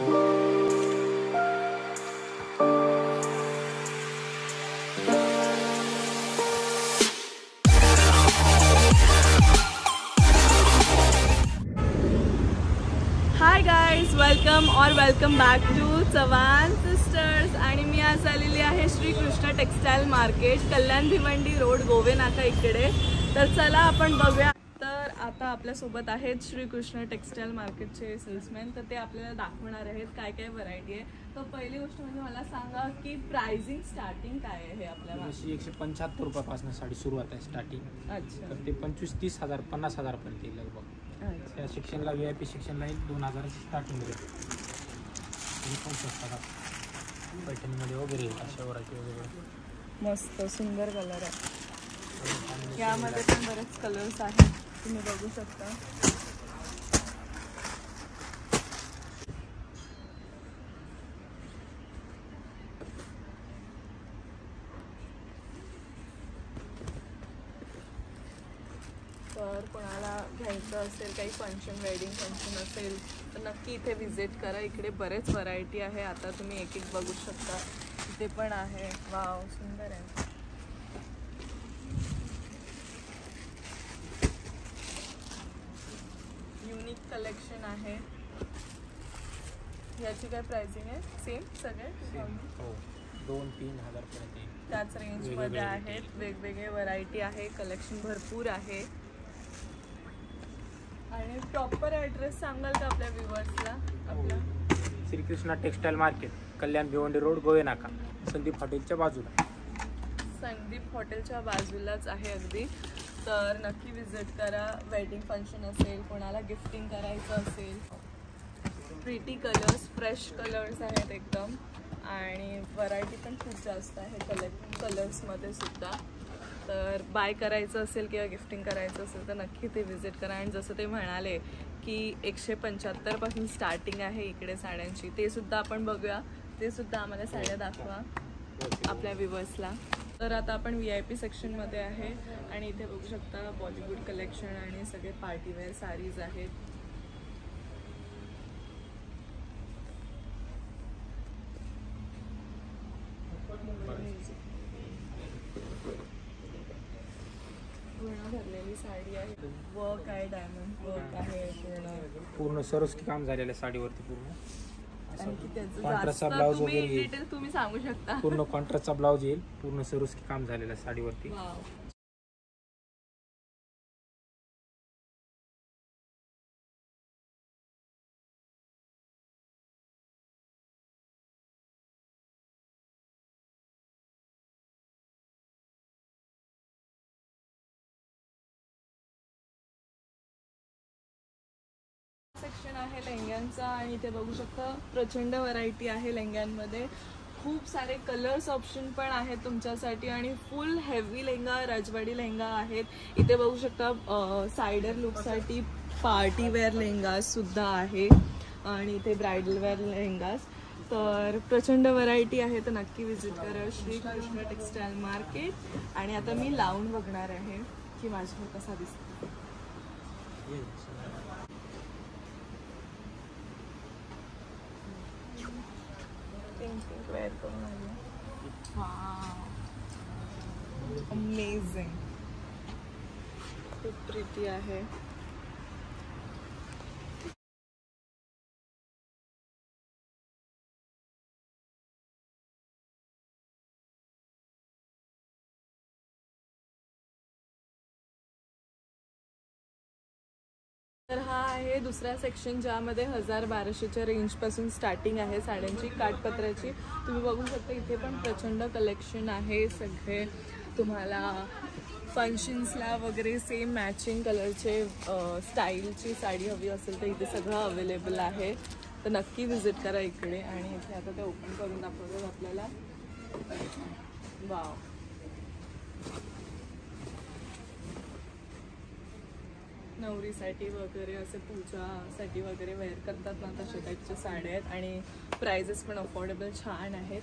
High guys, welcome back to Chavan sisters. आणि मी आज आलेली आहे Shrikrishna textile market, Kalyan Bhiwandi road, Gove Naka इकडे. तर चला आपण बघूया. तर आता आपल्यासोबत आहेत श्रीकृष्ण टेक्सटाईल मार्केटचे सेल्समॅन. तर ते आपल्याला दाखवणार आहेत काय काय व्हरायटी आहे. तर पहिली गोष्ट म्हणजे मला सांगा की प्राइसिंग स्टार्टिंग काय आहे आपल्याला? 175 रुपयापासून साडी सुरुवात आहे स्टार्टिंग. अच्छा. तर ते 25-30 हजार 50 हजारपर्यंत येईल लगभग. त्या सेक्शनला VIP सेक्शनला येईल 2000 स्टार्टिंग रेट. पाहू शकता पैठणीमध्ये वगैरे अशा वरायटी वगैरे मस्त सुंदर कलर आहे. यामध्ये पण बरेच कलर्स आहेत, तुम्ही बघू शकता. तर कोणाला घ्यायचं असेल, काही फंक्शन, वेडिंग फंक्शन असेल तर नक्की इथे विजिट करा. इकडे बरेच व्हरायटी आहे. आता तुम्ही एक एक बघू शकता. इथे पण आहे. वाव, सुंदर आहे. युनिक कलेक्शन आहे. याची काय प्राइसिंग आहे? सेम सगळे 2-3 हजारपर्यंत येईल. त्याच रेंजमध्ये आहेत. वेगवेगळे व्हरायटी आहे, कलेक्शन भरपूर आहे. आणि प्रॉपर ॲड्रेस सांगाल का आपल्या व्ह्युअर्सला? आपला Shrikrishna textile market, Kalyan Bhiwandi road, Gove नाका, संदीप हॉटेलच्या बाजूला. संदीप हॉटेलच्या बाजूलाच आहे अगदी. तर नक्की विजिट करा. वेडिंग फंक्शन असेल, कोणाला गिफ्टिंग करायचं असेल. प्रिटी कलर्स, फ्रेश कलर्स आहेत एकदम. आणि व्हरायटी पण खूप जास्त आहे कलर्समध्ये सुद्धा. तर बाय करायचं असेल किंवा गिफ्टिंग करायचं असेल तर नक्की ते विजिट करा. आणि जसं ते म्हणाले की 175 पासून स्टार्टिंग आहे इकडे साड्यांची, ते सुद्धा आपण बघूया. ते सुद्धा आम्हाला साड्या दाखवा आपल्या व्ह्युअर्सला. तर आता आपण VIP सेक्शनमध्ये आहे आणि इथे बघू शकता बॉलिवूड कलेक्शन आणि सगळे पार्टीवेअर साडीज आहेत. पूर्ण भरलेली साडी आहे. वर्क आहे, डायमंड वर्क आहे. पूर्ण सरोस्की काम झालेलं आहे साडीवरती. पूर्ण कॉन्ट्रास्टचा ब्लाउज वगैरे येईल. तुम्ही सांगू शकता. पूर्ण कॉन्ट्रास्टचा ब्लाउज येईल. पूर्ण सरोस्की काम झालेलं आहे साडीवरती. सेक्शन आहे लेहंग्यांचा आणि इथे बघू शकता प्रचंड व्हरायटी आहे लेहंग्यांमध्ये. खूप सारे कलर्स ऑप्शन पण आहेत तुमच्यासाठी. आणि फुल हेवी लेहंगा, राजवाडी लेहंगा आहेत. इथे बघू शकता सायडर लुकसाठी पार्टीवेअर लेहंगास सुद्धा आहे. आणि इथे ब्रायडल वेअर लेहंगास. तर प्रचंड व्हरायटी आहे. तर नक्की विजिट करा श्रीकृष्ण टेक्सटाईल मार्केट. आणि आता मी लावून बघणार आहे की माझ्यावर कसा दिसतो. वेअर करून आली. अमेझिंग, खूप प्रिटी आहे. तर हा आहे दुसरा सेक्शन, ज्यामध्ये 1000-1200च्या रेंजपासून स्टार्टिंग आहे साड्यांची, काठपत्राची. तुम्ही बघू शकता इथे पण प्रचंड कलेक्शन आहे. सगळे तुम्हाला फंक्शन्सला वगैरे सेम मॅचिंग कलरचे स्टाईलची साडी हवी असेल तर इथे सगळं अवेलेबल आहे. तर नक्की विजिट करा इकडे. आणि इथे आता ते ओपन करून दाखवतात आपल्याला. वाव, नवरीसाठी वगैरे असे पूजासाठी वगैरे वेअर करतात ना, तशा टाईपच्या साड्या आहेत. आणि प्राइजेस पण अफोर्डेबल छान आहेत.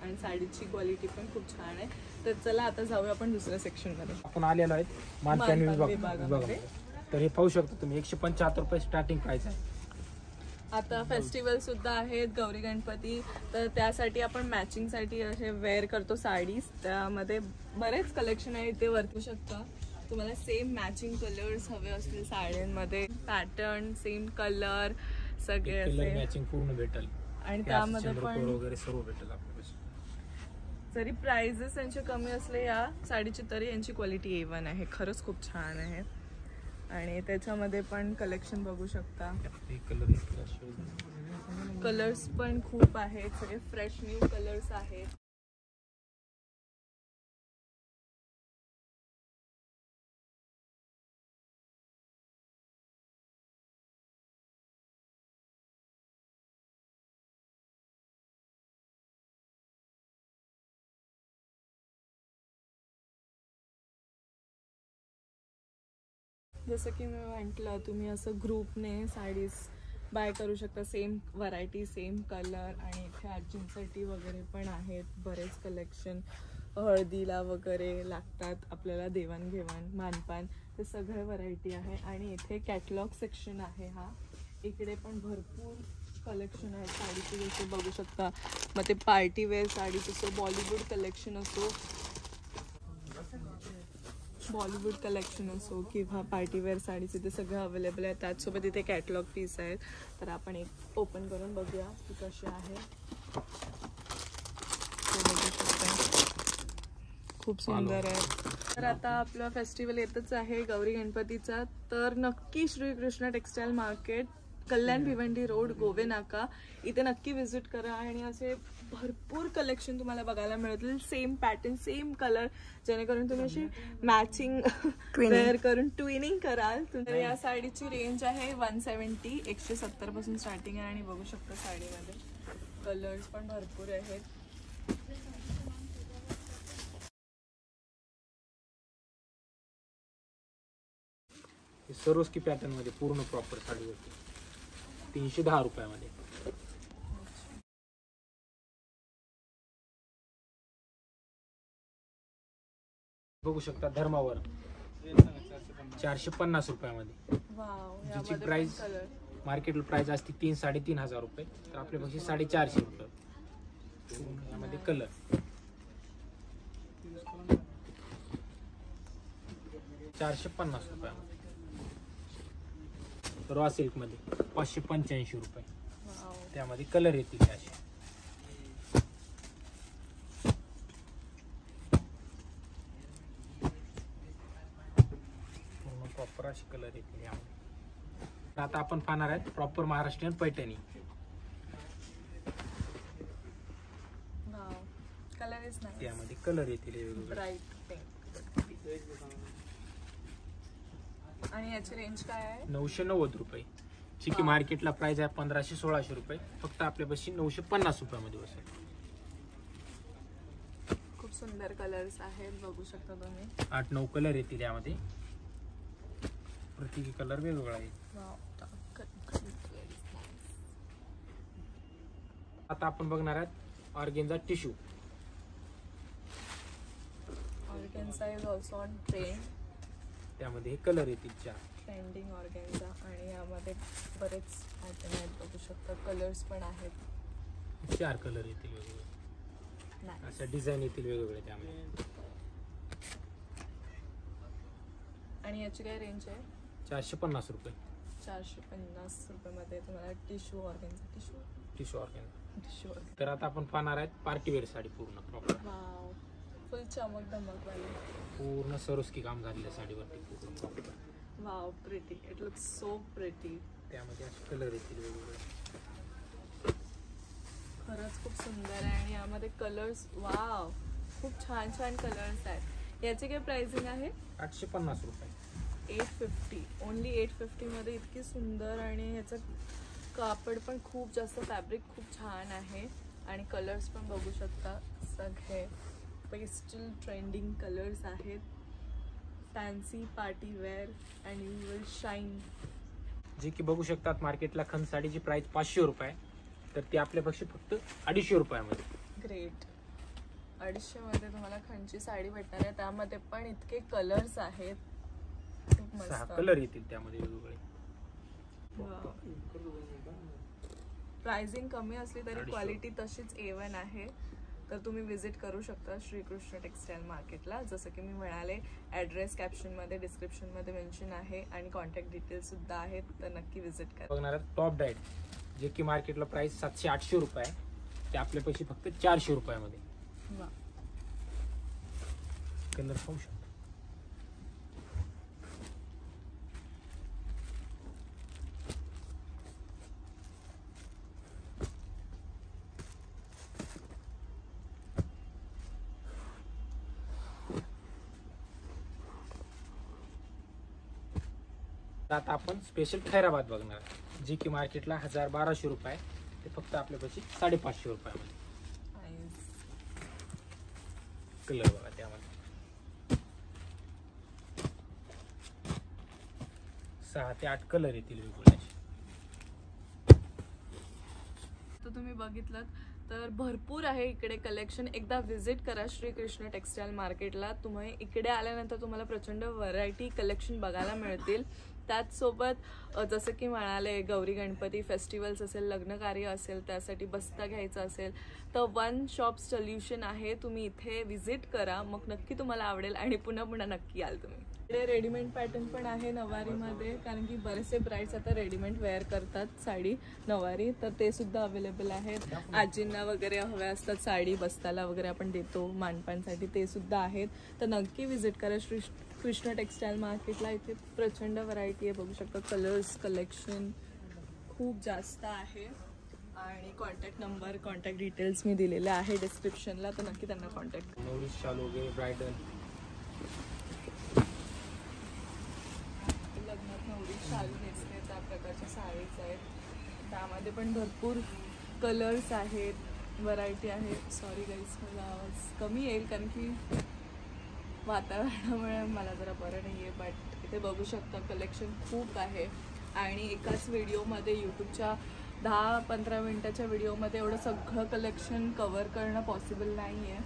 आणि साडीची क्वालिटी पण खूप छान आहे. तर चला आता जाऊया आपण दुसऱ्या सेक्शनमध्ये. आपण आलेलो आहेत मानपान विभागामध्ये. तर हे पाहू शकता तुम्ही 175 रुपये स्टार्टिंग प्राइस आहे. आता फेस्टिवल सुद्धा आहेत गौरी गणपती, तर त्यासाठी आपण मॅचिंगसाठी असे वेअर करतो साडीज, त्यामध्ये बरेच कलेक्शन आहे इथे वरतू शकता. तुम्हाला सेम मॅचिंग कलर्स हवे असतील साड्यांमध्ये, पॅटर्न सेम कलर सगळे असे मॅचिंग पूर्ण भेटेल आणि त्यामध्ये पण वगैरे सर्व भेटेल आपल्याला. जरी प्राइजेस यांचे कमी असले या साडीची तरी यांची क्वालिटी A1 आहे, खरंच खूप छान आहे. आणि त्याच्यामध्ये पण कलेक्शन बघू शकता, कलर्स पण खूप आहेत, सगळे फ्रेश न्यू कलर्स आहेत. जसं की मी म्हटलं, तुम्ही असं ग्रुपने साडीज बाय करू शकता, सेम व्हरायटी सेम कलर. आणि इथे आजींसाठी वगैरे पण आहेत बरेच कलेक्शन, हळदीला वगैरे लागतात आपल्याला देवाणघेवाण मानपान, ते सगळे व्हरायटी आहे. आणि इथे कॅटलॉग सेक्शन आहे हा, इकडे पण भरपूर कलेक्शन आहे साडीचे, जसे बघू शकता. मग ते पार्टी वेअर साडीज असो, बॉलिवूड कलेक्शन असो, बॉलिवूड कलेक्शन असो किंवा पार्टीवेअर साडीज इथे सगळं अवेलेबल आहे. त्याचसोबत इथे कॅटलॉग पीस आहेत, तर आपण एक ओपन करून बघूया की कसे आहे. खूप सुंदर आहे. तर आता आपला फेस्टिवल येतच आहे गौरी गणपतीचा, तर नक्की Shrikrishna textile market, Kalyan Bhiwandi road, Gove नाका, इथे नक्की विजिट करा. आणि असे भरपूर कलेक्शन तुम्हाला बघायला मिळतील, सेम पॅटर्न सेम कलर, जेणेकरून तुम्ही अशी मॅचिंग वेअर करून ट्विनिंग कराल. तर या साडीची रेंज आहे 170, 170 पासून स्टार्टिंग आहे. आणि बघू शकता साडीमध्ये कलर्स पण भरपूर आहेत. सरोस्की पॅटर्न मध्ये पूर्ण प्रॉपर साडी होती 310 रुपयामध्ये. बघू शकता धर्मावर 450 रुपयामध्ये. जिची प्राइस मार्केटला प्राइस असते 3-3.5 रुपये, तर आपल्यापाशी 450 रुपये. यामध्ये कलर 450 रुपयामध्ये. रॉ सिल्क मध्ये 585 रुपये, त्यामध्ये कलर येतील असे. पूर्ण प्रॉपर असे कलर येतील यामध्ये. आता आपण पाहणार आहेत प्रॉपर महाराष्ट्रीयन पैठणी. त्यामध्ये कलर येतील वेगवेगळे. आणि याची रेंज काय आहे? 990 रुपये, जी की मार्केटला प्राइस आहे 1500-1600 रुपये. फक्त आपल्यापाशी 950 रुपयामध्ये बसेल. खूप सुंदर कलर्स आहेत, बघू शकता तुम्ही. 8-9 कलर येतील यामध्ये, प्रत्येक कलर वेगवेगळा आहे. आता आपण बघणार आहोत organza tissue. Organza is also on trend. त्यामध्ये कलर येतील 4 ट्रेंडिंग ऑर्गेन्झा. आणि यामध्ये बरेच आयटम आहेत, बघू शकता. कलर्स पण आहेत, 4 कलर येतील वेगवेगळे, अशा डिझाईन येतील वेगवेगळे त्यामध्ये. आणि याची काय रेंज आहे? 450 रुपये. 450 रुपयामध्ये तुम्हाला टिश्यू ऑर्गेन्झा टिश्यू ऑर्गेन्झा. तर आता आपण पाहणार आहेत पार्टीवेअर साडी पूर्ण प्रॉपर. वाव, फुल चमक धमक वाली, पूर्ण सरोस्की काम झालेलं साडीवरती पूर्ण proper. Wow, pretty, it looks so pretty. त्यामध्ये असे कलर येतील वेगवेगळे, खरंच खूप सुंदर आहे. आणि यामध्ये कलर्स, वाव, खूप छान छान कलर्स आहेत. याची काय प्राइसिंग आहे? 850 रुपये. 850, ओनली 850 मध्ये इतकी सुंदर. आणि ह्याचं कापड पण खूप जास्त, फॅब्रिक खूप छान आहे. आणि कलर्स पण बघू शकता, सगळे पेस्टल ट्रेंडिंग कलर्स आहेत. Fancy party wear and you will shine. जे की बघू शकतात मार्केटला खण साडीची प्राइस 500 रुपये, तर ती आपल्यापेक्षा फक्त 250 रुपयामध्ये. ग्रेट. 250 मध्ये तुम्हाला खणची साडी भेटणार आहे, त्यामध्ये पण इतके कलर्स आहेत. खूप मस्त 6 कलर येतील त्यामध्ये वेगवेगळे. प्राइसिंग कमी असली तरी क्वालिटी तशीच A1 आहे. तर तुम्ही विजिट करू शकता श्रीकृष्ण टेक्सटाईल मार्केटला. जसं की मी म्हणाले, ॲड्रेस कॅप्शनमध्ये डिस्क्रिप्शनमध्ये मेन्शन आहे आणि कॉन्टॅक्ट डिटेल्स सुद्धा आहेत, तर नक्की विजिट करा. बघणार टॉप डाएट जे की मार्केटला प्राइस 700-800 रुपये आहे, ते आपल्या पैसे फक्त 400 रुपयामध्ये. वा, कलर पाहू शकता. आता आपण स्पेशल खैराबाद बघणार, जी की मार्केटला 1000-1200 रुपये, ते फक्त आपल्यापाशी 550 रुपयामध्ये. कलर बघा त्यामध्ये 6 ते 8 कलर येतील वेगवेगळे. तर तुम्ही बघितलं तर भरपूर आहे इकडे कलेक्शन. एकदा विजिट करा श्रीकृष्ण टेक्सटाईल मार्केटला. तुम्ही इकडे आल्यानंतर तुम्हाला प्रचंड व्हरायटी कलेक्शन बघायला मिळतील. त्याचसोबत जसं की म्हणाले, गौरी गणपती फेस्टिवल्स असेल, लग्न कार्य असेल, त्यासाठी बस्ता घ्यायचा असेल तर वन शॉप सोल्युशन आहे. तुम्ही इथे विजिट करा, मग नक्की तुम्हाला आवडेल आणि पुन्हा पुन्हा नक्की याल तुम्ही. इकडे रेडीमेड पॅटर्न पण आहे नवारीमध्ये, कारण की बरेचसे ब्राइड्स आता रेडीमेड वेअर करतात साडी नवारी, तर ते सुद्धा अवेलेबल आहेत. आजींना वगैरे हव्या असतात साडी, बस्ताला वगैरे आपण देतो मानपानसाठी, ते सुद्धा आहेत. तर नक्की विजिट करा कृष्ण टेक्सटाईल मार्केटला. इथे प्रचंड व्हरायटी आहे, बघू शकता. कलर्स कलेक्शन खूप जास्त आहे आणि कॉन्टॅक्ट नंबर, कॉन्टॅक्ट डिटेल्स मी दिलेले आहे डिस्क्रिप्शनला, तर नक्की त्यांना कॉन्टॅक्ट. नवरी शाल वगैरे, ब्रायडल, लग्नात नवरी शाल नेसते त्या प्रकारच्या साडीज आहेत. त्यामध्ये पण भरपूर कलर्स आहेत, व्हरायटी आहे. सॉरी गाईज, मला आवाज कमी येईल कारण की वातावरणामुळे मला जरा बरं नाही आहे. बट इथे बघू शकता कलेक्शन खूप आहे आणि एकाच व्हिडिओमध्ये, यूट्यूबच्या 10-15 मिनटाच्या व्हिडिओमध्ये एवढं सगळं कलेक्शन कवर करणं पॉसिबल नाही आहे.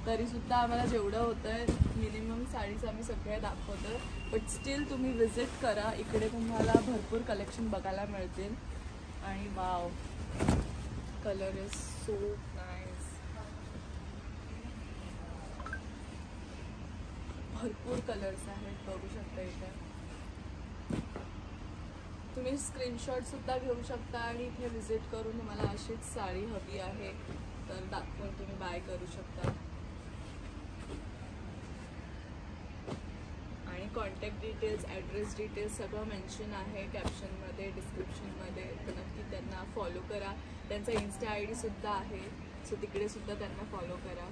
तरीसुद्धा आम्हाला जेवढं होतं आहे मिनिमम साडीज आम्ही सगळे दाखवतो आहे. बट स्टील तुम्ही विजिट करा, इकडे तुम्हाला भरपूर कलेक्शन बघायला मिळतील. आणि wow, colour is so nice. भरपूर कलर्स आहेत, बघू शकता. इथे तुम्ही स्क्रीनशॉट सुद्धा घेऊ शकता आणि इथे विजिट करून तुम्हाला अशीच साडी हवी आहे तर दाखवून तुम्ही बाय करू शकता. आणि कॉन्टॅक्ट डिटेल्स, ॲड्रेस डिटेल्स सगळं मेन्शन आहे कॅप्शनमध्ये, डिस्क्रिप्शनमध्ये. तर नक्की त्यांना फॉलो करा. त्यांचा इन्स्टा ID सुद्धा आहे, सो तिकडे सुद्धा त्यांना फॉलो करा.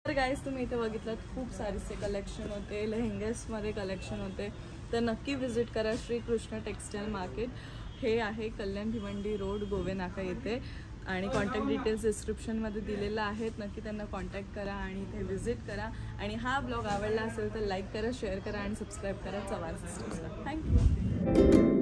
तर गाईज, तुम्ही इथे बघितलं खूप सारेसे कलेक्शन होते, लेहेंगेसमध्ये कलेक्शन होते. तर नक्की विजिट करा श्रीकृष्ण टेक्सटाईल मार्केट. हे आहे कल्याण भिवंडी रोड, गोवे नाका येथे. आणि कॉन्टॅक्ट डिटेल्स डिस्क्रिप्शनमध्ये दिलेलं आहेत. नक्की त्यांना कॉन्टॅक्ट करा आणि इथे विजिट करा. आणि हा ब्लॉग आवडला असेल तर लाईक करा, शेअर करा आणि सबस्क्राईब करा चव्हाण सिस्टर्सला. थँक्यू.